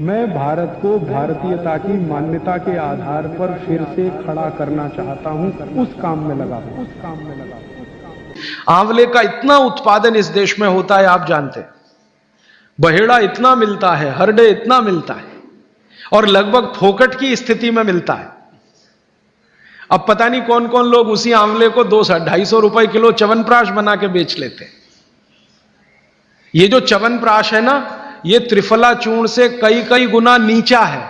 मैं भारत को भारतीयता की मान्यता के आधार पर फिर से खड़ा करना चाहता हूं, उस काम में लगा हूं। आंवले का इतना उत्पादन इस देश में होता है, आप जानते हैं। बहेड़ा इतना मिलता है, हरडे इतना मिलता है, और लगभग फोकट की स्थिति में मिलता है। अब पता नहीं कौन कौन लोग उसी आंवले को 200-250 रुपए किलो च्यवनप्राश बना के बेच लेते हैं। ये जो च्यवनप्राश है ना, ये त्रिफला चूर्ण से कई कई गुना नीचा है।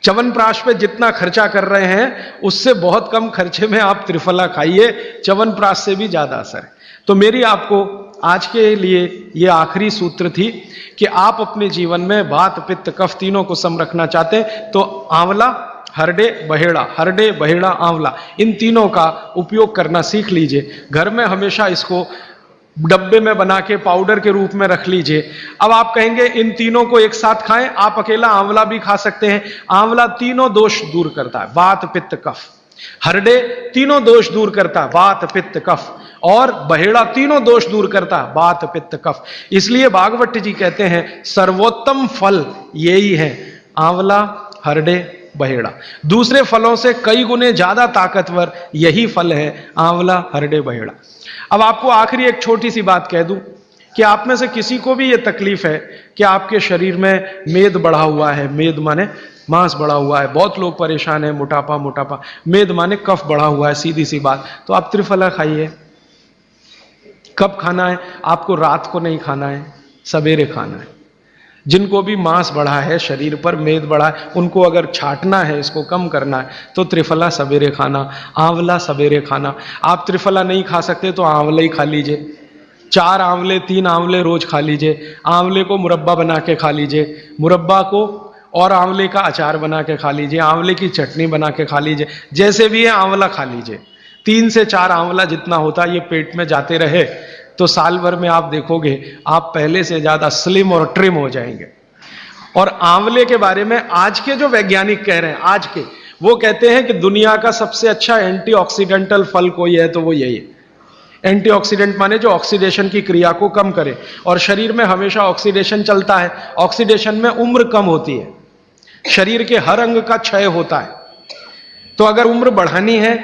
च्यवनप्राश पे जितना खर्चा कर रहे हैं, उससे बहुत कम खर्चे में आप त्रिफला खाइए, च्यवनप्राश से भी ज्यादा असर है। तो मेरी आपको आज के लिए ये आखिरी सूत्र थी कि आप अपने जीवन में वात पित्त कफ तीनों को सम रखना चाहते हैं तो आंवला, हरडे, बहेड़ा, हरडे, बहेड़ा, आंवला, इन तीनों का उपयोग करना सीख लीजिए। घर में हमेशा इसको डब्बे में बना के पाउडर के रूप में रख लीजिए। अब आप कहेंगे इन तीनों को एक साथ खाएं, आप अकेला आंवला भी खा सकते हैं। आंवला तीनों दोष दूर करता है, वात पित्त कफ। हरडे तीनों दोष दूर करता है, वात पित्त कफ। और बहेड़ा तीनों दोष दूर करता है, वात पित्त कफ। इसलिए भागवत जी कहते हैं सर्वोत्तम फल यही है, आंवला, हरडे, बहेड़ा। दूसरे फलों से कई गुने ज्यादा ताकतवर यही फल है, आंवला, हरडे, बहेड़ा। अब आपको आखिरी एक छोटी सी बात कह दूं कि आप में से किसी को भी यह तकलीफ है कि आपके शरीर में मेद बढ़ा हुआ है, मेद माने मांस बढ़ा हुआ है, बहुत लोग परेशान है, मोटापा, मोटापा, मेद माने कफ बढ़ा हुआ है, सीधी सी बात। तो आप त्रिफला खाइए। कब खाना है? आपको रात को नहीं खाना है, सवेरे खाना है। जिनको भी मांस बढ़ा है, शरीर पर मेद बढ़ा है, उनको अगर छाटना है, इसको कम करना है, तो त्रिफला सवेरे खाना, आंवला सवेरे खाना। आप त्रिफला नहीं खा सकते तो आंवला ही खा लीजिए। 4 आंवले, 3 आंवले रोज खा लीजिए। आंवले को मुरब्बा बना के खा लीजिए, मुरब्बा को और आंवले का अचार बना के खा लीजिए, आंवले की चटनी बना के खा लीजिए, जैसे भी है आंवला खा लीजिए। 3 से 4 आंवला जितना होता है ये पेट में जाते रहे तो साल भर में आप देखोगे आप पहले से ज्यादा स्लिम और ट्रिम हो जाएंगे। और आंवले के बारे में आज के जो वैज्ञानिक कह रहे हैं, आज के, वो कहते हैं कि दुनिया का सबसे अच्छा एंटीऑक्सीडेंटल फल कोई है तो वो यही है। एंटीऑक्सीडेंट माने जो ऑक्सीडेशन की क्रिया को कम करे, और शरीर में हमेशा ऑक्सीडेशन चलता है। ऑक्सीडेशन में उम्र कम होती है, शरीर के हर अंग का क्षय होता है। तो अगर उम्र बढ़ानी है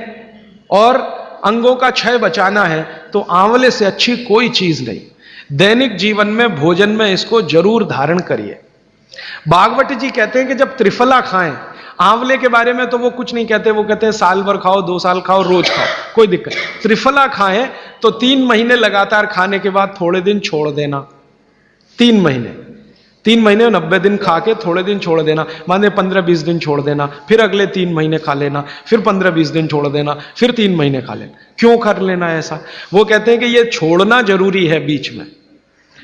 और अंगों का क्षय बचाना है तो आंवले से अच्छी कोई चीज नहीं। दैनिक जीवन में, भोजन में इसको जरूर धारण करिए। भागवत जी कहते हैं कि जब त्रिफला खाएं, आंवले के बारे में तो वो कुछ नहीं कहते, वो कहते हैं साल भर खाओ, 2 साल खाओ, रोज खाओ, कोई दिक्कत। त्रिफला खाएं तो 3 महीने लगातार खाने के बाद थोड़े दिन छोड़ देना। 3 महीने 90 दिन खा के थोड़े दिन छोड़ देना, माने 15-20 दिन छोड़ देना, फिर अगले 3 महीने खा लेना, फिर 15-20 दिन छोड़ देना, फिर 3 महीने खा लेना। क्यों कर लेना ऐसा? वो कहते हैं कि ये छोड़ना जरूरी है बीच में,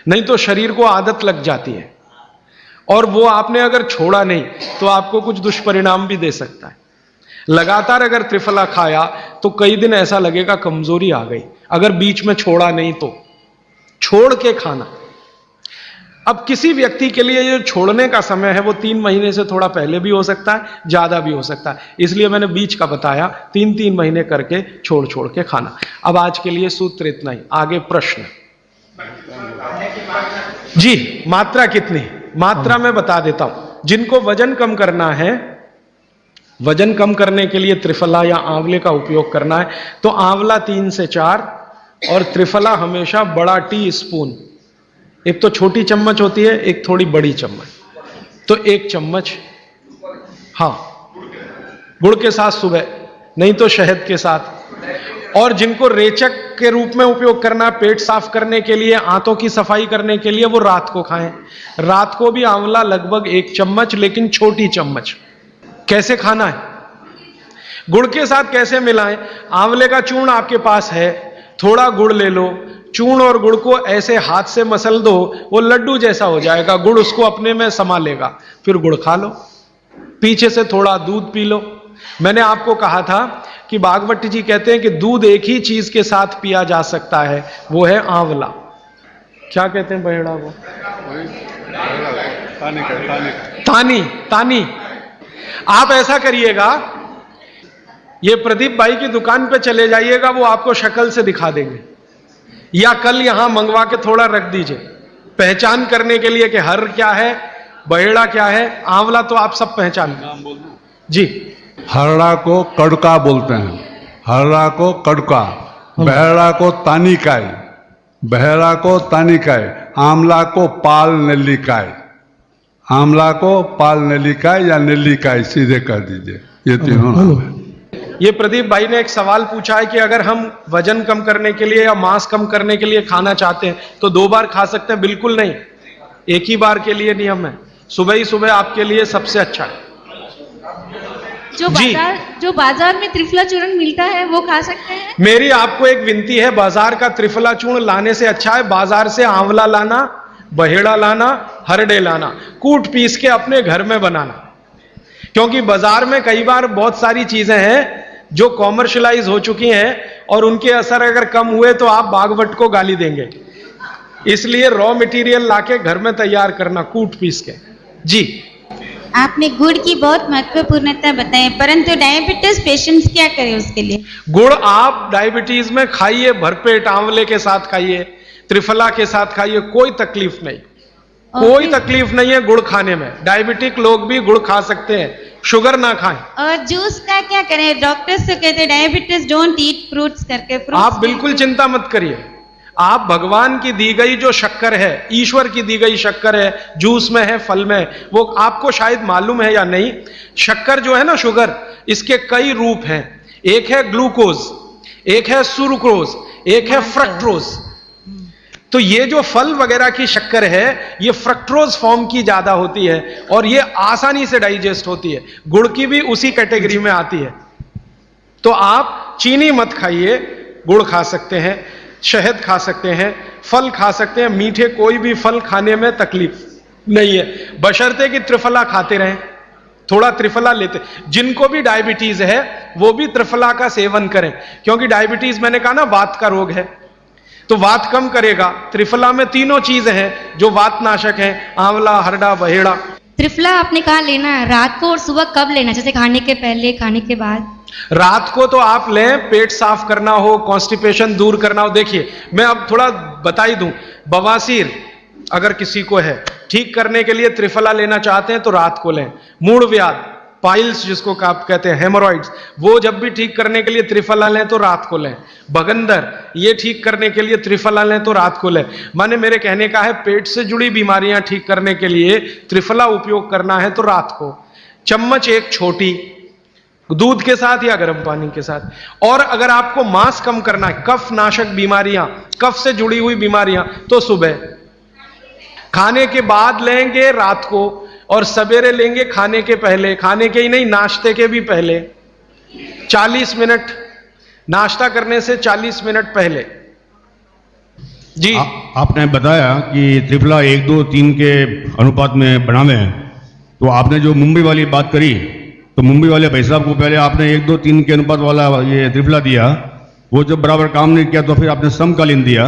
नहीं तो शरीर को आदत लग जाती है, और वो आपने अगर छोड़ा नहीं तो आपको कुछ दुष्परिणाम भी दे सकता है। लगातार अगर त्रिफला खाया तो कई दिन ऐसा लगेगा कमजोरी आ गई, अगर बीच में छोड़ा नहीं तो। छोड़ के खाना। अब किसी व्यक्ति के लिए जो छोड़ने का समय है वो 3 महीने से थोड़ा पहले भी हो सकता है, ज्यादा भी हो सकता है, इसलिए मैंने बीच का बताया। 3-3 महीने करके छोड़ छोड़ के खाना। अब आज के लिए सूत्र इतना ही, आगे प्रश्न जी। मात्रा कितनी? मात्रा में बता देता हूं। जिनको वजन कम करना है, वजन कम करने के लिए त्रिफला या आंवले का उपयोग करना है तो आंवला 3 से 4 और त्रिफला हमेशा बड़ा टी स्पून, एक तो छोटी चम्मच होती है, एक थोड़ी बड़ी चम्मच, तो 1 चम्मच, हाँ, गुड़ के साथ सुबह, नहीं तो शहद के साथ। और जिनको रेचक के रूप में उपयोग करना, पेट साफ करने के लिए, आंतों की सफाई करने के लिए, वो रात को खाएं। रात को भी आंवला लगभग 1 चम्मच, लेकिन छोटी चम्मच। कैसे खाना है? गुड़ के साथ कैसे मिलाएं? आंवले का चूर्ण आपके पास है, थोड़ा गुड़ ले लो, चूर्ण और गुड़ को ऐसे हाथ से मसल दो, वो लड्डू जैसा हो जाएगा, गुड़ उसको अपने में समा लेगा, फिर गुड़ खा लो। पीछे से थोड़ा दूध पी लो। मैंने आपको कहा था कि भागवत जी कहते हैं कि दूध एक ही चीज के साथ पिया जा सकता है, वो है आंवला। क्या कहते हैं बहेड़ा को? तानी। आप ऐसा करिएगा, ये प्रदीप भाई की दुकान पे चले जाइएगा, वो आपको शक्ल से दिखा देंगे, या कल यहां मंगवा के थोड़ा रख दीजिए, पहचान करने के लिए कि हर क्या है, बहेड़ा क्या है, आंवला तो आप सब पहचानते हैं जी। हरड़ा को कड़का बोलते हैं, हरड़ा को कड़का, बहेड़ा को तानिकाय, बहेड़ा को तानिकाय, आंवला को पाल नेल्लिकाय, आंवला को पाल नेल्लिकाय या नेल्लिकाय सीधे कर दीजिए, ये तीनों नाम है। ये प्रदीप भाई ने एक सवाल पूछा है कि अगर हम वजन कम करने के लिए या मांस कम करने के लिए खाना चाहते हैं तो 2 बार खा सकते हैं? बिल्कुल नहीं, एक ही बार के लिए नियम है, सुबह ही सुबह आपके लिए सबसे अच्छा है। जो बाजार में त्रिफला चूर्ण मिलता है वो खा सकते हैं? मेरी आपको एक विनती है, बाजार का त्रिफला चूर्ण लाने से अच्छा है बाजार से आंवला लाना, बहेड़ा लाना, हरडे लाना, कूट पीस के अपने घर में बनाना। क्योंकि बाजार में कई बार बहुत सारी चीजें हैं जो कॉमर्शलाइज हो चुकी हैं और उनके असर अगर कम हुए तो आप बागवट को गाली देंगे। इसलिए रॉ मटेरियल लाके घर में तैयार करना, कूट पीस के। जी, आपने गुड़ की बहुत महत्वपूर्णता बताई, परंतु डायबिटीज पेशेंट्स क्या करें उसके लिए? गुड़ आप डायबिटीज में खाइए, भरपेट आंवले के साथ खाइए, त्रिफला के साथ खाइए, कोई तकलीफ नहीं, कोई तकलीफ नहीं है गुड़ खाने में। डायबिटिक लोग भी गुड़ खा सकते हैं, शुगर ना खाएं। और जूस का क्या करें? डॉक्टर्स तो कहते हैं डायबिटीज डोंट ईट फ्रूट्स करके। आप बिल्कुल चिंता मत करिए, आप भगवान की दी गई जो शक्कर है, ईश्वर की दी गई शक्कर है, जूस में है, फल में, वो आपको शायद मालूम है या नहीं। शक्कर जो है ना, शुगर, इसके कई रूप हैं। एक है ग्लूकोज, एक है सुक्रोज, एक है फ्रक्टोज। तो ये जो फल वगैरह की शक्कर है, ये फ्रक्टोज फॉर्म की ज्यादा होती है और ये आसानी से डाइजेस्ट होती है। गुड़ की भी उसी कैटेगरी में आती है। तो आप चीनी मत खाइए, गुड़ खा सकते हैं, शहद खा सकते हैं, फल खा सकते हैं, मीठे कोई भी फल खाने में तकलीफ नहीं है, बशर्ते कि त्रिफला खाते रहें, थोड़ा त्रिफला लेते। जिनको भी डायबिटीज है वो भी त्रिफला का सेवन करें, क्योंकि डायबिटीज मैंने कहा ना वात का रोग है, तो वात कम करेगा। त्रिफला में तीनों चीजें हैं जो वात नाशक हैं, आंवला, हरड़ा, बहेड़ा। त्रिफला आपने कहा लेना है रात को और सुबह कब लेना, जैसे खाने के पहले, खाने के बाद? रात को तो आप लें, पेट साफ करना हो, कॉन्स्टिपेशन दूर करना हो। देखिए, मैं अब थोड़ा बता ही दूं, बवासीर अगर किसी को है, ठीक करने के लिए त्रिफला लेना चाहते हैं तो रात को लें। मूढ़ व्याध, पाइल्स जिसको आप कहते हैं, हेमोरॉइड्स, वो जब भी ठीक करने के लिए त्रिफला लें तो रात को लें। बगंदर, ये ठीक करने के लिए त्रिफला लें तो रात को लें। माने मेरे कहने का है, पेट से जुड़ी बीमारियां ठीक करने के लिए त्रिफला उपयोग करना है तो रात को। चम्मच एक छोटी, दूध के साथ या गर्म पानी के साथ। और अगर आपको मांस कम करना है, कफ नाशक बीमारियां, कफ से जुड़ी हुई बीमारियां, तो सुबह खाने के बाद लेंगे रात को, और सवेरे लेंगे खाने के पहले, खाने के ही नहीं नाश्ते के भी पहले, 40 मिनट, नाश्ता करने से 40 मिनट पहले। जी, आपने बताया कि त्रिफला 1, 2, 3 के अनुपात में बनावें, तो आपने जो मुंबई वाली बात करी, तो मुंबई वाले भाई साहब को पहले आपने 1, 2, 3 के अनुपात वाला ये त्रिफला दिया, वो जब बराबर काम नहीं किया तो फिर आपने समकालीन दिया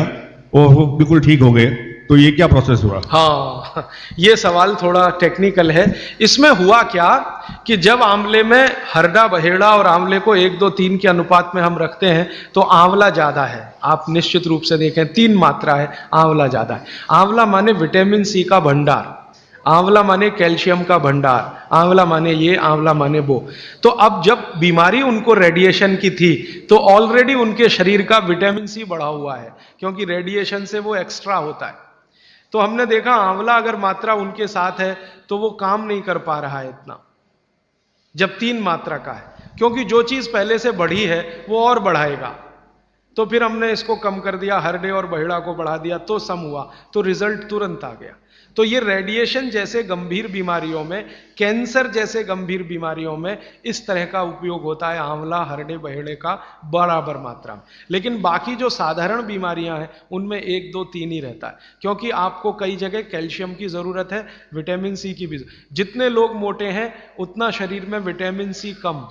और वो बिल्कुल ठीक हो गए। तो ये क्या प्रोसेस हुआ? हाँ, ये सवाल थोड़ा टेक्निकल है। इसमें हुआ क्या कि जब आंवले में हरड़ा, बहेड़ा और आंवले को 1, 2, 3 के अनुपात में हम रखते हैं तो आंवला ज्यादा है। आप निश्चित रूप से देखें, 3 मात्रा है, आंवला ज्यादा है। आंवला माने विटामिन सी का भंडार, आंवला माने कैल्शियम का भंडार, आंवला माने ये, आंवला माने वो। तो अब जब बीमारी उनको रेडिएशन की थी तो ऑलरेडी उनके शरीर का विटामिन सी बढ़ा हुआ है, क्योंकि रेडिएशन से वो एक्स्ट्रा होता है। तो हमने देखा आंवला अगर मात्रा उनके साथ है तो वो काम नहीं कर पा रहा है इतना, जब 3 मात्रा का है, क्योंकि जो चीज पहले से बढ़ी है वो और बढ़ाएगा। तो फिर हमने इसको कम कर दिया, हरडे और बहेड़ा को बढ़ा दिया, तो सम हुआ, तो रिजल्ट तुरंत आ गया। तो ये रेडिएशन जैसे गंभीर बीमारियों में, कैंसर जैसे गंभीर बीमारियों में इस तरह का उपयोग होता है आंवला, हरडे, बहेड़े का बराबर मात्रा में। लेकिन बाकी जो साधारण बीमारियां हैं उनमें 1, 2, 3 ही रहता है, क्योंकि आपको कई जगह कैल्शियम की जरूरत है, विटामिन सी की भी। जितने लोग मोटे हैं उतना शरीर में विटामिन सी कम,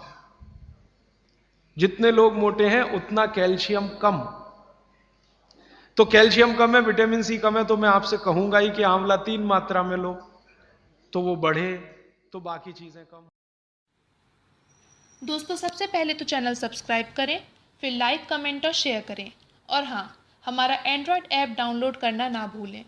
जितने लोग मोटे हैं उतना कैल्शियम कम। तो कैल्शियम कम है, विटामिन सी कम है, तो मैं आपसे कहूंगा ही कि आंवला 3 मात्रा में लो तो वो बढ़े, तो बाकी चीजें कम। दोस्तों, सबसे पहले तो चैनल सब्सक्राइब करें, फिर लाइक, कमेंट और शेयर करें, और हाँ, हमारा एंड्रॉयड ऐप डाउनलोड करना ना भूलें।